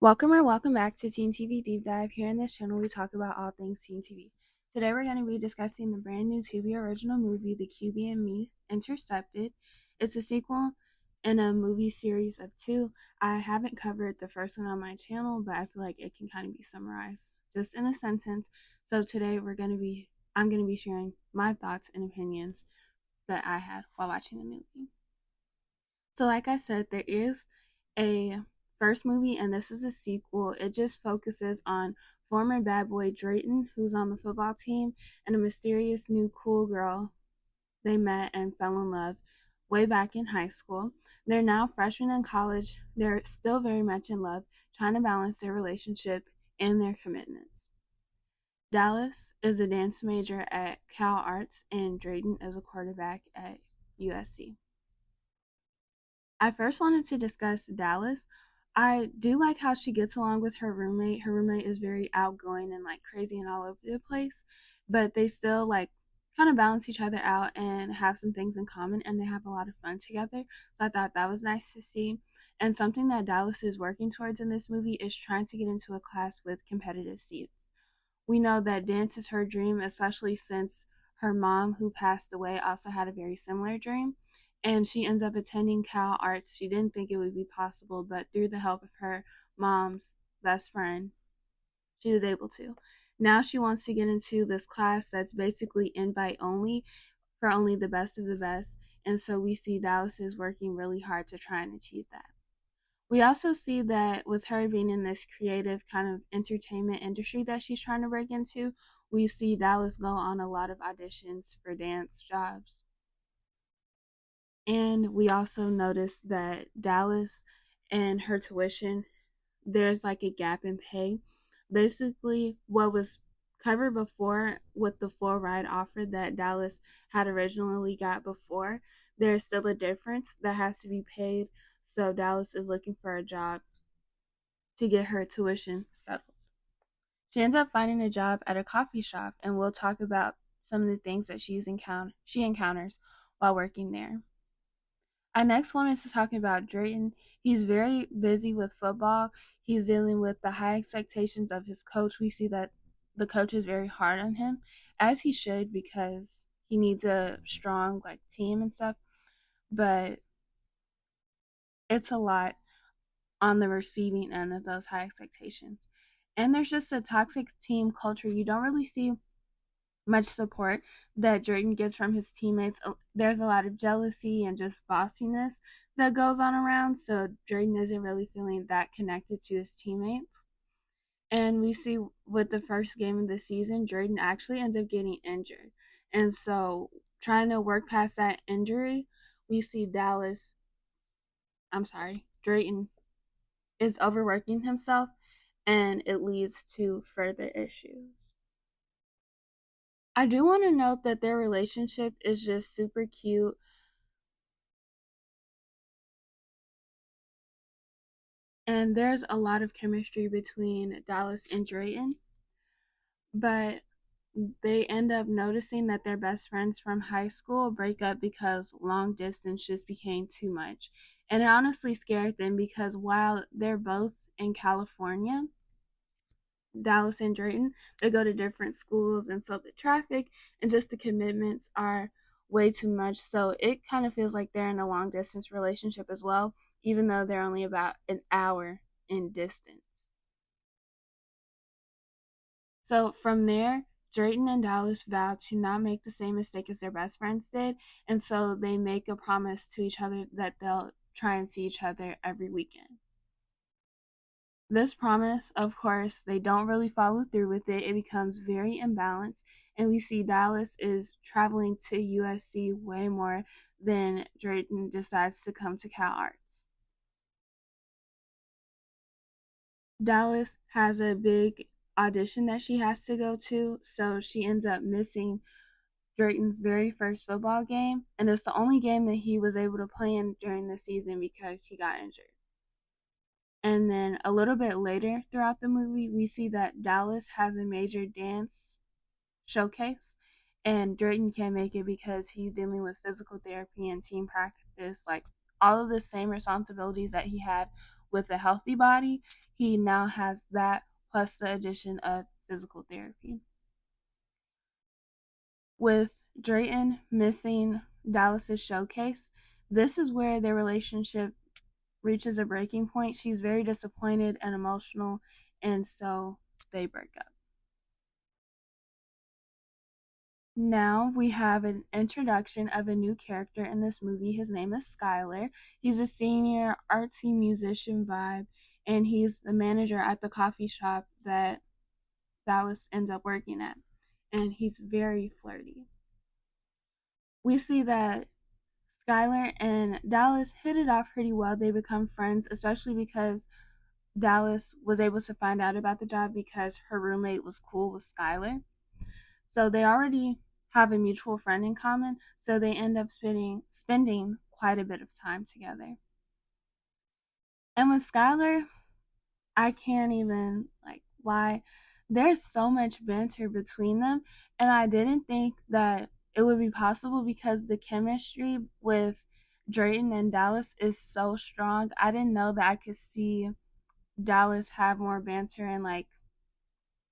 Welcome back to Teen TV Deep Dive. Here in this channel, we talk about all things Teen TV. Today, we're going to be discussing the brand new Tubi original movie, The QB and Me, Intercepted. It's a sequel in a movie series of two. I haven't covered the first one on my channel, but I feel like it can kind of be summarized just in a sentence. So today, I'm going to be sharing my thoughts and opinions that I had while watching the movie. So, like I said, there is a first movie, and this is a sequel. It just focuses on former bad boy Drayton, who's on the football team, and a mysterious new cool girl they met and fell in love way back in high school. They're now freshmen in college. They're still very much in love, trying to balance their relationship and their commitments. Dallas is a dance major at Cal Arts, and Drayton is a quarterback at USC. I first wanted to discuss Dallas. I do like how she gets along with her roommate. Her roommate is very outgoing and like crazy and all over the place, but they still like kind of balance each other out and have some things in common, and they have a lot of fun together. So I thought that was nice to see. And something that Dallas is working towards in this movie is trying to get into a class with competitive seats. We know that dance is her dream, especially since her mom, who passed away, also had a very similar dream. And she ends up attending Cal Arts. She didn't think it would be possible, but through the help of her mom's best friend, she was able to. Now she wants to get into this class that's basically invite only for only the best of the best. And so we see Dallas is working really hard to try and achieve that. We also see that with her being in this creative kind of entertainment industry that she's trying to break into, we see Dallas go on a lot of auditions for dance jobs. And we also notice that Dallas and her tuition, there's like a gap in pay. Basically, what was covered before with the full ride offer that Dallas had originally got before, there's still a difference that has to be paid. So Dallas is looking for a job to get her tuition settled. She ends up finding a job at a coffee shop, and we'll talk about some of the things that she encounters while working there. I next wanted to talk about Drayton. He's very busy with football. He's dealing with the high expectations of his coach. We see that the coach is very hard on him, as he should, because he needs a strong like team and stuff. But it's a lot on the receiving end of those high expectations. And there's just a toxic team culture. You don't really see much support that Drayton gets from his teammates. There's a lot of jealousy and just bossiness that goes on around, so Drayton isn't really feeling that connected to his teammates. And we see with the first game of the season, Drayton actually ends up getting injured. And so, trying to work past that injury, we see Drayton is overworking himself, and it leads to further issues. I do want to note that their relationship is just super cute. And there's a lot of chemistry between Dallas and Drayton. But they end up noticing that their best friends from high school break up because long distance just became too much. And it honestly scared them because while they're both in California, Dallas and Drayton, they go to different schools, and so the traffic and just the commitments are way too much. So it kind of feels like they're in a long distance relationship as well, even though they're only about an hour in distance. So from there, Drayton and Dallas vow to not make the same mistake as their best friends did, and so they make a promise to each other that they'll try and see each other every weekend. This promise, of course, they don't really follow through with it. It becomes very imbalanced, and we see Dallas is traveling to USC way more than Drayton decides to come to Cal Arts. Dallas has a big audition that she has to go to, so she ends up missing Drayton's very first football game, and it's the only game that he was able to play in during the season because he got injured. And then a little bit later throughout the movie, we see that Dallas has a major dance showcase, and Drayton can't make it because he's dealing with physical therapy and team practice, like all of the same responsibilities that he had with a healthy body. He now has that plus the addition of physical therapy. With Drayton missing Dallas's showcase, this is where their relationship reaches a breaking point. She's very disappointed and emotional, and so they break up. Now we have an introduction of a new character in this movie. His name is Skylar. He's a senior artsy musician vibe, and he's the manager at the coffee shop that Dallas ends up working at. And he's very flirty. We see that Skylar and Dallas hit it off pretty well. They become friends, especially because Dallas was able to find out about the job because her roommate was cool with Skylar. So they already have a mutual friend in common, so they end up spending quite a bit of time together. And with Skylar, I can't even why there's so much banter between them, and I didn't think that it would be possible because the chemistry with Drayton and Dallas is so strong. I didn't know that I could see Dallas have more banter and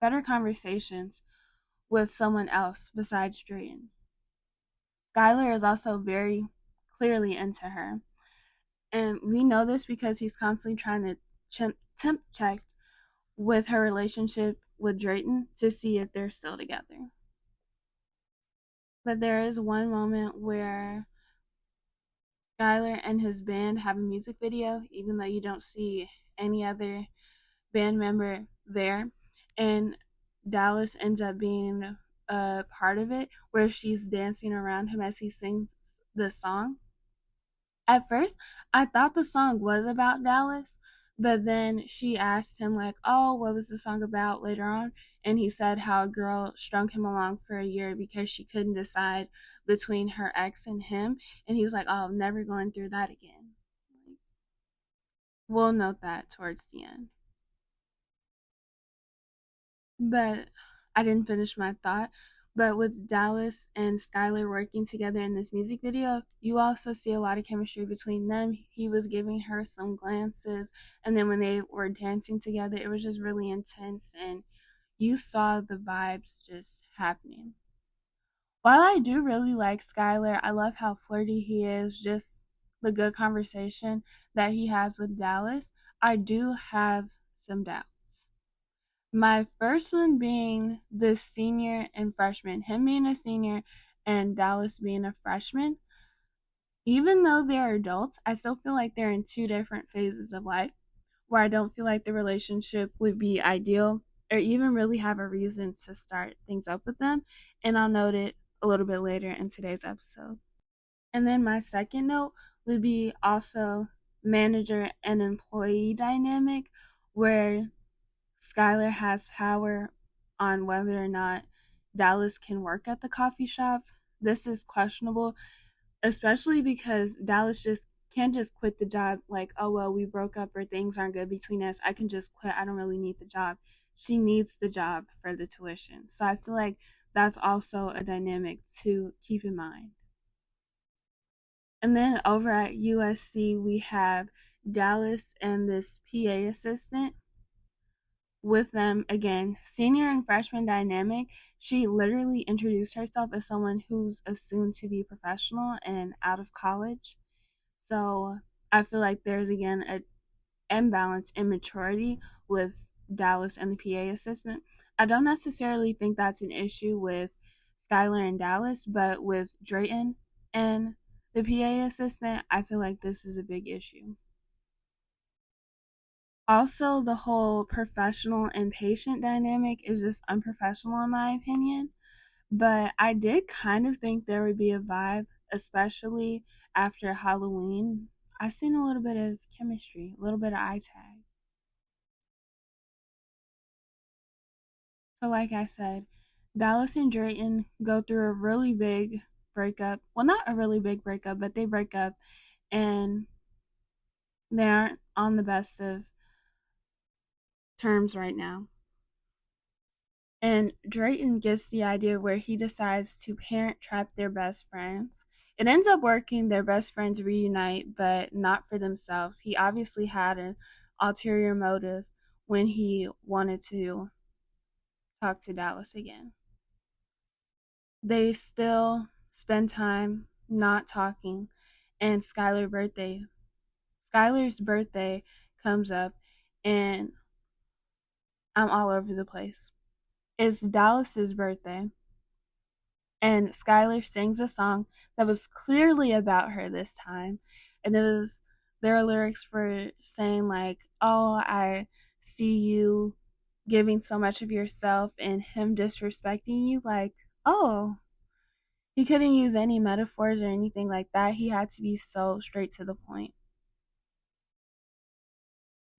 better conversations with someone else besides Drayton. Skylar is also very clearly into her. And we know this because he's constantly trying to temp check with her relationship with Drayton to see if they're still together. But there is one moment where Skylar and his band have a music video, even though you don't see any other band member there. And Dallas ends up being a part of it where she's dancing around him as he sings the song. At first, I thought the song was about Dallas, but then she asked him, oh, what was the song about later on? And he said how a girl strung him along for a year because she couldn't decide between her ex and him. And he was like, oh, I'm never going through that again. We'll note that towards the end. But I didn't finish my thought. But with Dallas and Skylar working together in this music video, you also see a lot of chemistry between them. He was giving her some glances, and then when they were dancing together, it was just really intense, and you saw the vibes just happening. While I do really like Skylar, I love how flirty he is, just the good conversation that he has with Dallas. I do have some doubts. My first one being the senior and freshman, him being a senior and Dallas being a freshman. Even though they're adults, I still feel like they're in two different phases of life where I don't feel like the relationship would be ideal or even really have a reason to start things up with them. And I'll note it a little bit later in today's episode. And then my second note would be also manager and employee dynamic where Skylar has power on whether or not Dallas can work at the coffee shop. This is questionable, especially because Dallas just can't just quit the job oh well, we broke up or things aren't good between us. I can just quit. I don't really need the job. She needs the job for the tuition. So I feel like that's also a dynamic to keep in mind. And then over at USC, we have Dallas and this PA assistant with them again, senior and freshman dynamic. She literally introduced herself as someone who's assumed to be professional and out of college. So I feel like there's again an imbalance in maturity with Dallas and the PA assistant. I don't necessarily think that's an issue with Skylar and Dallas, but with Drayton and the PA assistant, I feel like this is a big issue. Also, the whole professional and patient dynamic is just unprofessional in my opinion. But I did kind of think there would be a vibe, especially after Halloween. I seen a little bit of chemistry, a little bit of eye tag. So, like I said, Dallas and Drayton go through a really big breakup. Well, not a really big breakup, but they break up and they aren't on the best of terms right now. And Drayton gets the idea where he decides to parent trap their best friends. It ends up working, their best friends reunite, but not for themselves. He obviously had an ulterior motive when he wanted to talk to Dallas again. They still spend time not talking, and Skylar's birthday comes up, and I'm all over the place. It's Dallas's birthday, and Skylar sings a song that was clearly about her this time, and there are lyrics for saying like, "Oh, I see you giving so much of yourself," and him disrespecting you. Like, oh, he couldn't use any metaphors or anything like that. He had to be so straight to the point.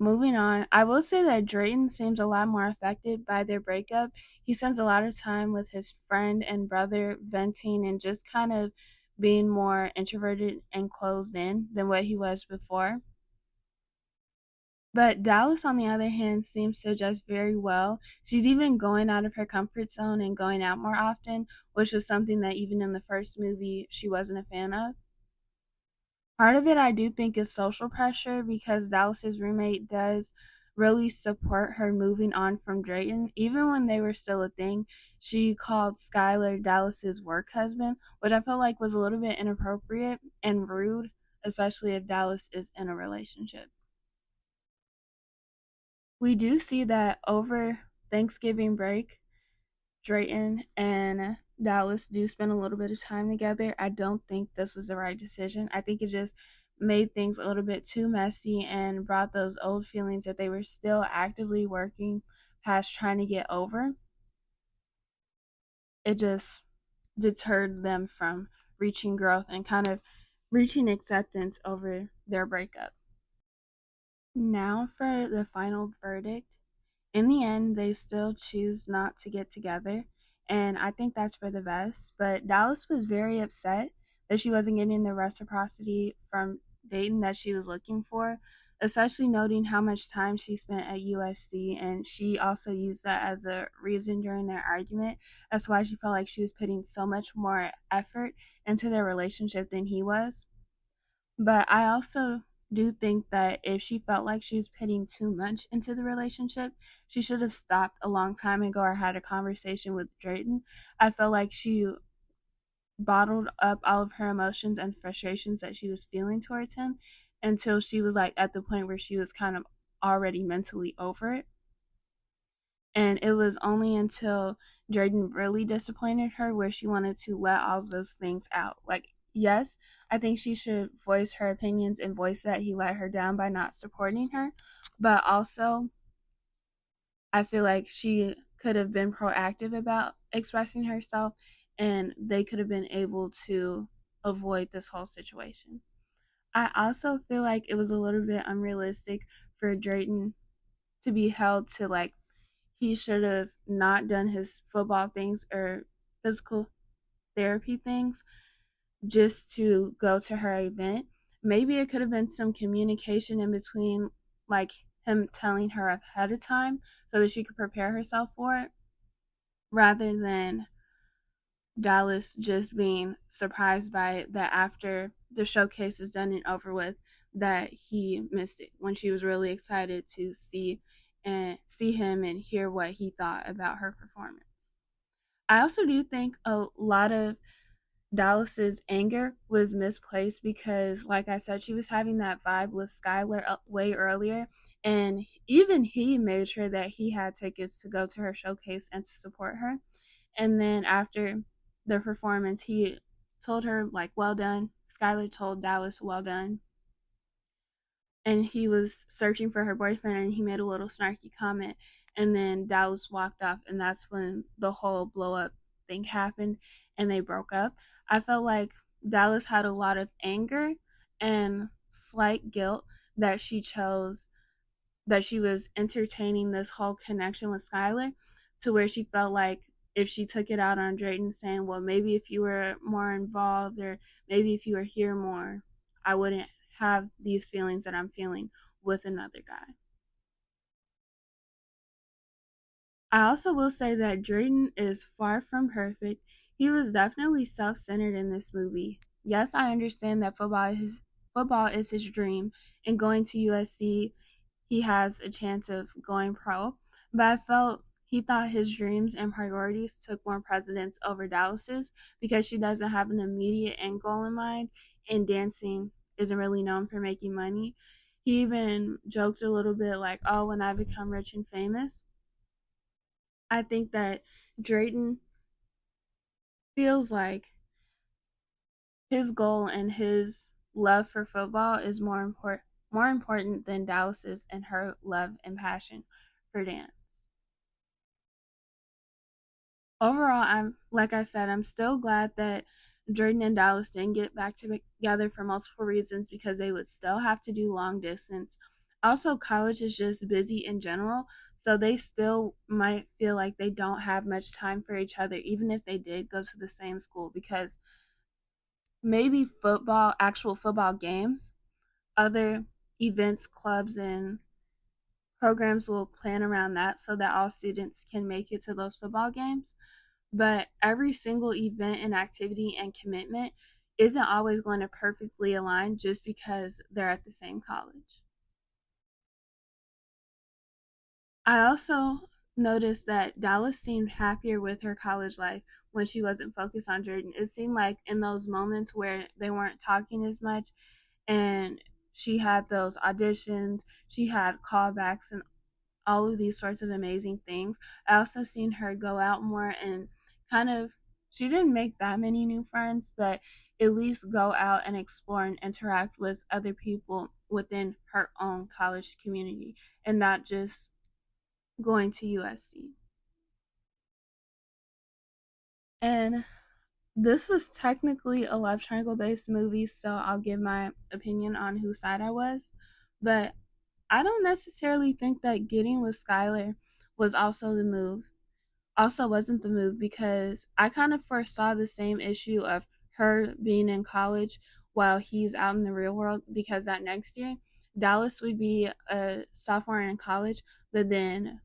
Moving on, I will say that Drayton seems a lot more affected by their breakup. He spends a lot of time with his friend and brother venting and just kind of being more introverted and closed in than what he was before. But Dallas, on the other hand, seems to adjust very well. She's even going out of her comfort zone and going out more often, which was something that even in the first movie she wasn't a fan of. Part of it I do think is social pressure because Dallas's roommate does really support her moving on from Drayton. Even when they were still a thing, she called Skylar Dallas's work husband, which I felt like was a little bit inappropriate and rude, especially if Dallas is in a relationship. We do see that over Thanksgiving break, Drayton and Dallas do spend a little bit of time together. I don't think this was the right decision. I think it just made things a little bit too messy and brought those old feelings that they were still actively working past trying to get over. It just deterred them from reaching growth and kind of reaching acceptance over their breakup. Now for the final verdict. In the end, they still choose not to get together, and I think that's for the best. But Dallas was very upset that she wasn't getting the reciprocity from Dayton that she was looking for, especially noting how much time she spent at USC, and she also used that as a reason during their argument. That's why she felt like she was putting so much more effort into their relationship than he was. But I also do think that if she felt like she was putting too much into the relationship, she should have stopped a long time ago or had a conversation with Drayton. I felt like she bottled up all of her emotions and frustrations that she was feeling towards him until she was like at the point where she was kind of already mentally over it. And it was only until Drayden really disappointed her where she wanted to let all of those things out. Like, yes, I think she should voice her opinions and voice that he let her down by not supporting her. But also, I feel like she could have been proactive about expressing herself and they could have been able to avoid this whole situation. I also feel like it was a little bit unrealistic for Drayton to be held to like he should have not done his football things or physical therapy things just to go to her event. Maybe it could have been some communication in between, like him telling her ahead of time so that she could prepare herself for it, rather than Dallas just being surprised by it that after the showcase is done and over with that he missed it when she was really excited to see him and hear what he thought about her performance. I also do think a lot of Dallas's anger was misplaced because like I said she was having that vibe with Skylar way earlier, and even he made sure that he had tickets to go to her showcase and to support her. And then after the performance, he told her, like, well done. Skylar told Dallas, well done. And he was searching for her boyfriend and he made a little snarky comment. And then Dallas walked off, and that's when the whole blow up thing happened and they broke up. I felt like Dallas had a lot of anger and slight guilt that she was entertaining this whole connection with Skylar, to where she felt like if she took it out on Drayton saying, well, maybe if you were more involved or maybe if you were here more, I wouldn't have these feelings that I'm feeling with another guy. I also will say that Drayton is far from perfect. He was definitely self-centered in this movie. Yes, I understand that football is his dream, and going to USC he has a chance of going pro. But I felt he thought his dreams and priorities took more precedence over Dallas's because she doesn't have an immediate end goal in mind, and dancing isn't really known for making money. He even joked a little bit like, oh, when I become rich and famous. I think that Drayton feels like his goal and his love for football is more important than Dallas's and her love and passion for dance. Overall, I'm like I said, I'm still glad that Jordan and Dallas didn't get back together for multiple reasons because they would still have to do long distance. Also, college is just busy in general, so they still might feel like they don't have much time for each other, even if they did go to the same school, because maybe football, actual football games, other events, clubs, and programs will plan around that so that all students can make it to those football games. But every single event and activity and commitment isn't always going to perfectly align just because they're at the same college. I also noticed that Dallas seemed happier with her college life when she wasn't focused on Jordan. It seemed like in those moments where they weren't talking as much and she had those auditions, she had callbacks and all of these sorts of amazing things. I also seen her go out more and kind of, she didn't make that many new friends, but at least go out and explore and interact with other people within her own college community and not just going to USC. And this was technically a love triangle based movie, so I'll give my opinion on whose side I was. But I don't necessarily think that getting with Skylar was also wasn't the move, because I kind of foresaw the same issue of her being in college while he's out in the real world, because that next year Dallas would be a sophomore in college, but then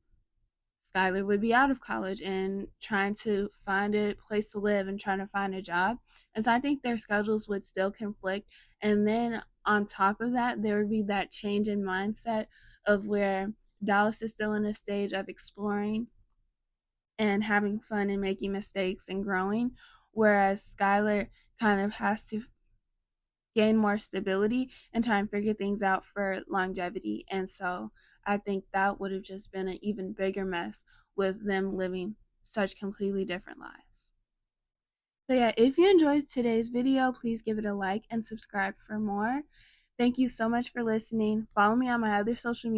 Skylar would be out of college and trying to find a place to live and trying to find a job. And so I think their schedules would still conflict. And then on top of that, there would be that change in mindset of where Dallas is still in a stage of exploring and having fun and making mistakes and growing, whereas Skylar kind of has to gain more stability and try and figure things out for longevity. And so I think that would have just been an even bigger mess with them living such completely different lives. So yeah, if you enjoyed today's video, please give it a like and subscribe for more. Thank you so much for listening. Follow me on my other social media